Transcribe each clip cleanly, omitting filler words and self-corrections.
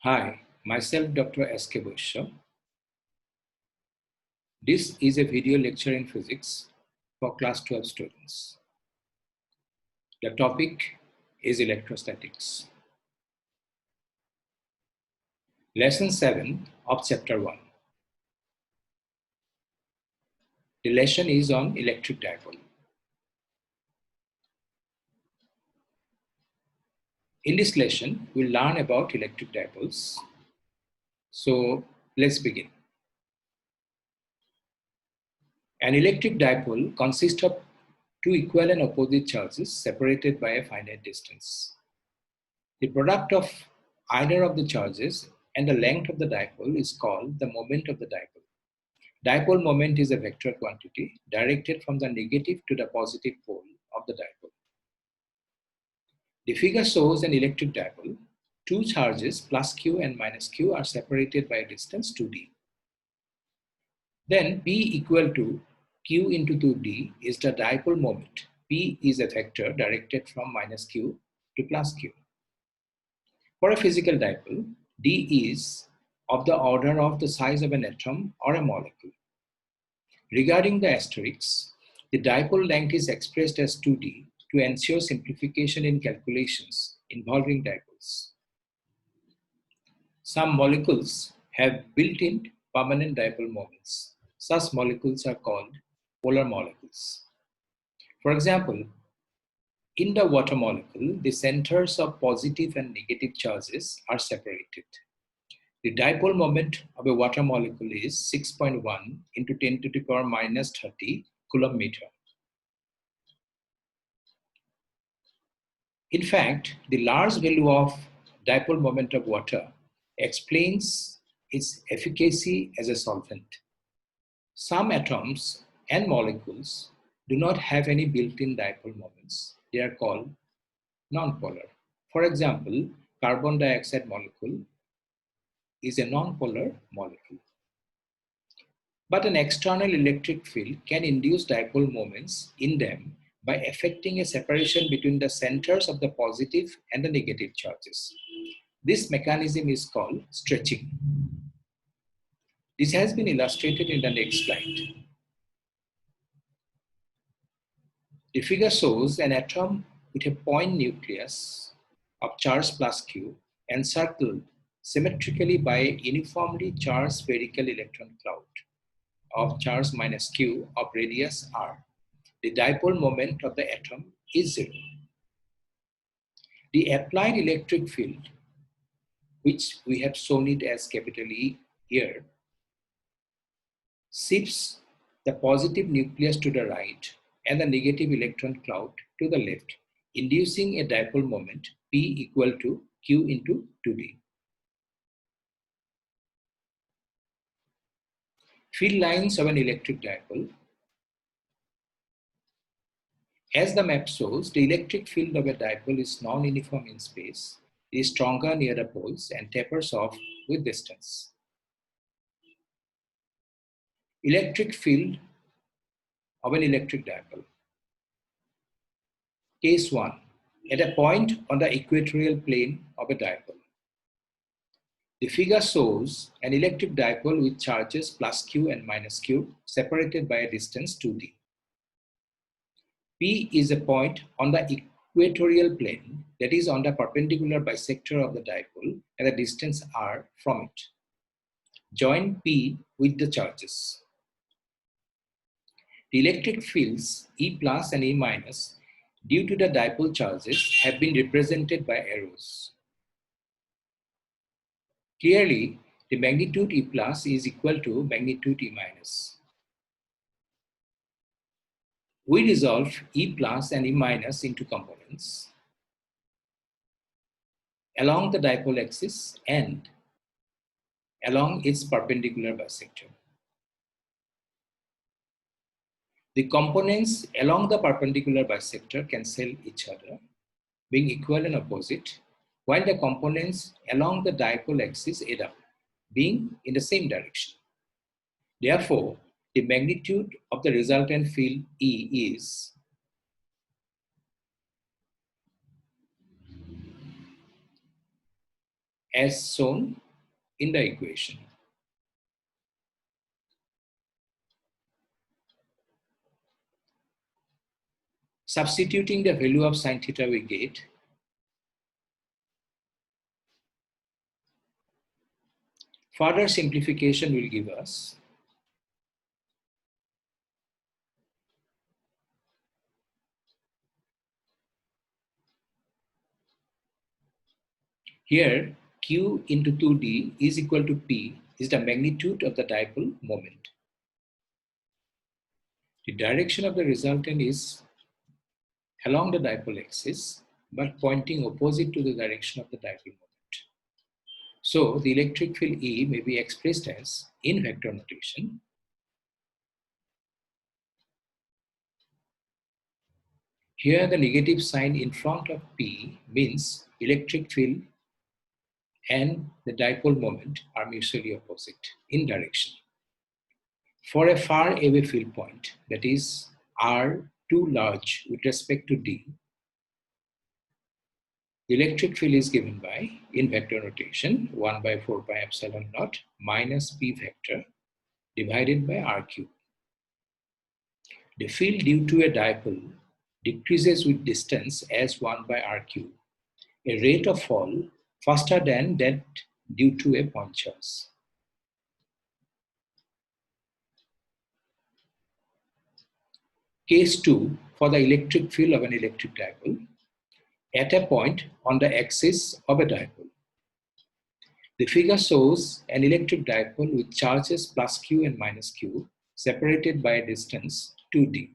Hi, myself Dr. S.K. Boisha. This is a video lecture in physics for class 12 students. The topic is electrostatics. Lesson 7 of chapter 1. The lesson is on electric dipole. In this lesson, we'll learn about electric dipoles. So let's begin. An electric dipole consists of two equal and opposite charges separated by a finite distance. The product of either of the charges and the length of the dipole is called the moment of the dipole. Dipole moment is a vector quantity directed from the negative to the positive pole of the dipole. The figure shows an electric dipole. Two charges plus q and minus q are separated by a distance 2d. Then P equal to q into 2d is the dipole moment. P is a vector directed from minus q to plus q. For a physical dipole, d is of the order of the size of an atom or a molecule. Regarding the asterisks, the dipole length is expressed as 2d to ensure simplification in calculations involving dipoles. Some molecules have built-in permanent dipole moments. Such molecules are called polar molecules. For example, in the water molecule, the centers of positive and negative charges are separated. The dipole moment of a water molecule is 6.1 into 10 to the power minus 30 coulomb meter. In fact, the large value of dipole moment of water explains its efficacy as a solvent. Some atoms and molecules do not have any built-in dipole moments. They are called nonpolar. For example, carbon dioxide molecule is a nonpolar molecule. But an external electric field can induce dipole moments in them by effecting a separation between the centers of the positive and the negative charges. This mechanism is called stretching. This has been illustrated in the next slide. The figure shows an atom with a point nucleus of charge plus q encircled symmetrically by a uniformly charged spherical electron cloud of charge minus q of radius r. The dipole moment of the atom is 0. The applied electric field, which we have shown it as capital E here, shifts the positive nucleus to the right and the negative electron cloud to the left, inducing a dipole moment P equal to q into 2d. Field lines of an electric dipole. As the map shows, the electric field of a dipole is non-uniform in space. It is stronger near the poles and tapers off with distance. Electric field of an electric dipole. Case 1. At a point on the equatorial plane of a dipole. The figure shows an electric dipole with charges plus q and minus q separated by a distance 2d. P is a point on the equatorial plane that is on the perpendicular bisector of the dipole at a distance r from it. Join P with the charges. The electric fields E plus and E minus due to the dipole charges have been represented by arrows. Clearly, the magnitude E plus is equal to magnitude E minus. We resolve E plus and E minus into components along the dipole axis and along its perpendicular bisector. The components along the perpendicular bisector cancel each other, being equal and opposite, while the components along the dipole axis add up, being in the same direction. Therefore, the magnitude of the resultant field E is as shown in the equation. Substituting the value of sin theta, we get further simplification will give us here Q into 2D is equal to P is the magnitude of the dipole moment. The direction of the resultant is along the dipole axis, but pointing opposite to the direction of the dipole moment. So the electric field E may be expressed as, in vector notation, here the negative sign in front of P means electric field and the dipole moment are mutually opposite in direction. For a far away field point, that is R too large with respect to D, the electric field is given by, in vector notation, 1 by 4 pi epsilon naught minus P vector divided by R cube. The field due to a dipole decreases with distance as 1 by R cube, a rate of fall faster than that due to a point charge. Case 2 for the electric field of an electric dipole at a point on the axis of a dipole. The figure shows an electric dipole with charges plus q and minus q separated by a distance 2d.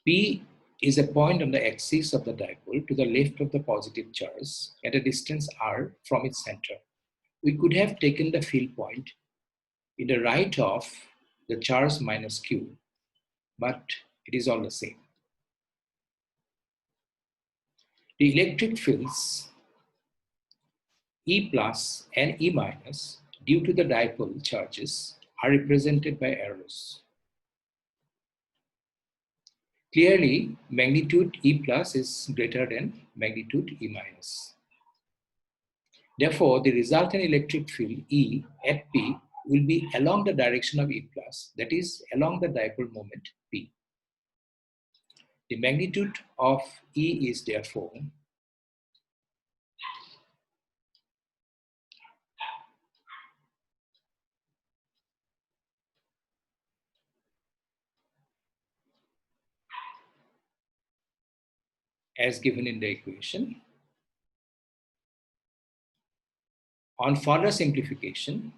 P is a point on the axis of the dipole to the left of the positive charge at a distance r from its center. We could have taken the field point in the right of the charge minus q, but it is all the same. The electric fields E plus and E minus due to the dipole charges are represented by arrows. Clearly, magnitude E plus is greater than magnitude E minus. Therefore, the resultant electric field E at P will be along the direction of E plus, that is, along the dipole moment P. The magnitude of E is therefore as given in the equation. On further simplification,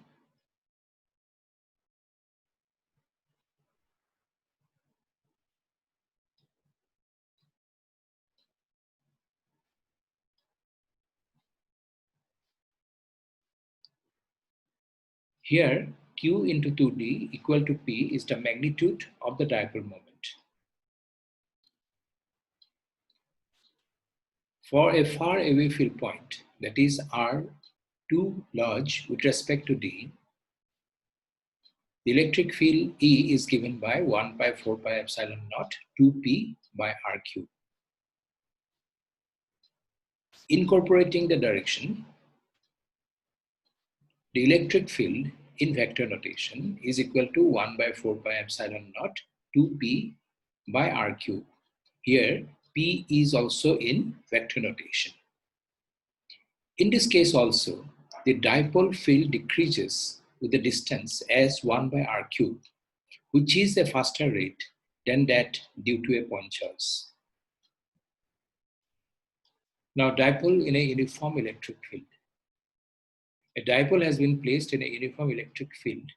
here Q into 2D equal to P is the magnitude of the dipole moment. For a far away field point, that is R too large with respect to D, the electric field E is given by 1 by 4 pi epsilon naught 2P by R cube. Incorporating the direction, the electric field in vector notation is equal to 1 by 4 pi epsilon naught 2P by R cube. Here, P is also in vector notation. In this case also, the dipole field decreases with the distance as 1 by R cube, which is a faster rate than that due to a point charge. Now, dipole in a uniform electric field. A dipole has been placed in a uniform electric field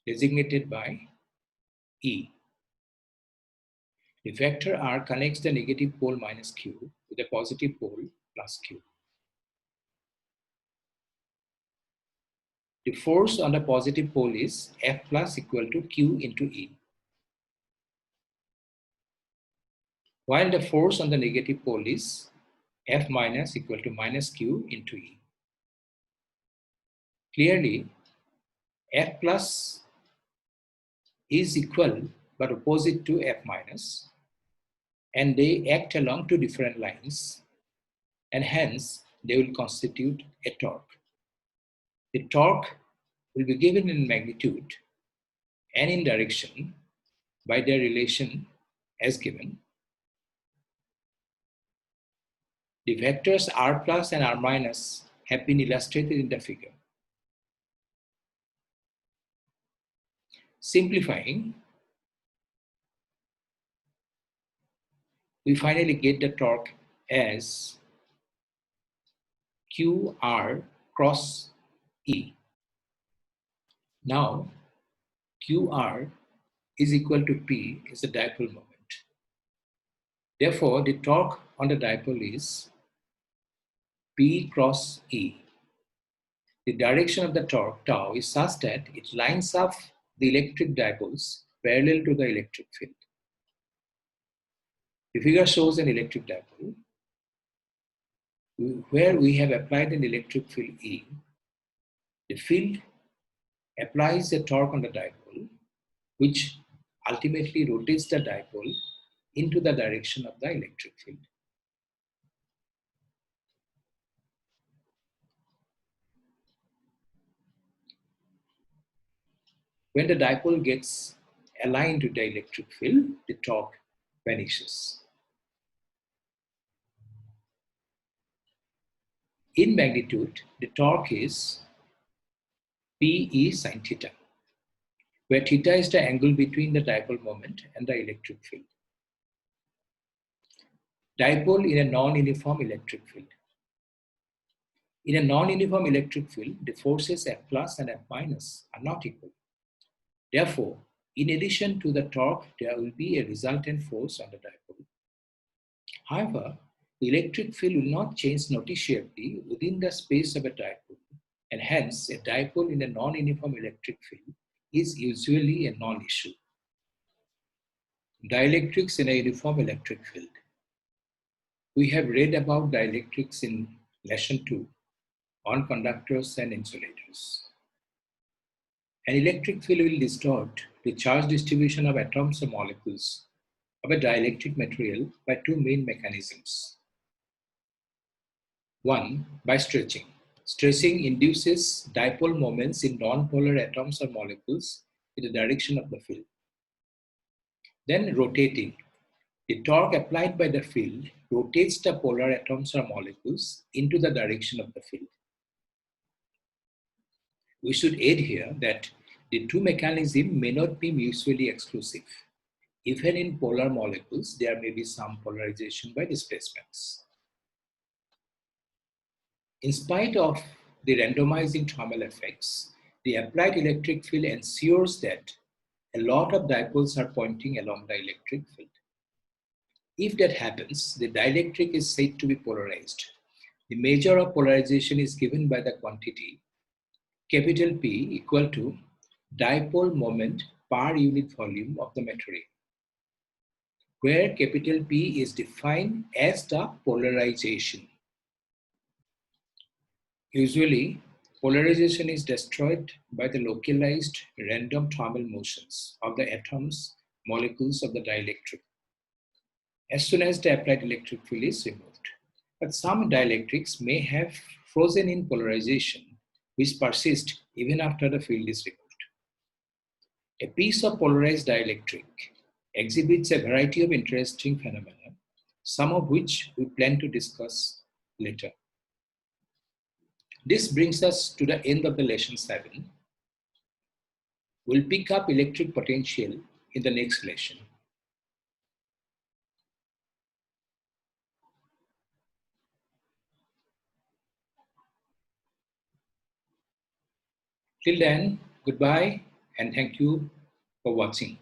designated by E. The vector R connects the negative pole minus Q with the positive pole plus Q. The force on the positive pole is F plus equal to Q into E, while the force on the negative pole is F minus equal to minus Q into E. Clearly, F plus is equal but opposite to F minus, and they act along two different lines, and hence they will constitute a torque. The torque will be given in magnitude and in direction by their relation as given. The vectors r plus and r minus have been illustrated in the figure. Simplifying, we finally get the torque as QR cross E. Now, QR is equal to P is the dipole moment. Therefore, the torque on the dipole is P cross E. The direction of the torque tau is such that it lines up the electric dipoles parallel to the electric field. The figure shows an electric dipole where we have applied an electric field E. The field applies a torque on the dipole, which ultimately rotates the dipole into the direction of the electric field. When the dipole gets aligned to the electric field, the torque vanishes. In magnitude, the torque is Pe sin theta, where theta is the angle between the dipole moment and the electric field. Dipole in a non-uniform electric field. In a non-uniform electric field, the forces F plus and F minus are not equal. Therefore, in addition to the torque, there will be a resultant force on the dipole. However, the electric field will not change noticeably within the space of a dipole, and hence a dipole in a non-uniform electric field is usually a non-issue. Dielectrics in a uniform electric field. We have read about dielectrics in lesson 2 on conductors and insulators. An electric field will distort the charge distribution of atoms or molecules of a dielectric material by two main mechanisms. One, by stretching. Stretching induces dipole moments in non-polar atoms or molecules in the direction of the field. Then rotating. The torque applied by the field rotates the polar atoms or molecules into the direction of the field. We should add here that the two mechanisms may not be mutually exclusive. Even in polar molecules, there may be some polarization by displacements. In spite of the randomizing thermal effects, the applied electric field ensures that a lot of dipoles are pointing along the electric field. If that happens, the dielectric is said to be polarized. The measure of polarization is given by the quantity capital P equal to dipole moment per unit volume of the material, where capital P is defined as the polarization. Usually, polarization is destroyed by the localized random thermal motions of the atoms, molecules of the dielectric as soon as the applied electric field is removed. But some dielectrics may have frozen-in polarization which persists even after the field is removed. A piece of polarized dielectric exhibits a variety of interesting phenomena, some of which we plan to discuss later. This brings us to the end of the lesson 7. We'll pick up electric potential in the next lesson. Till then, goodbye and thank you for watching.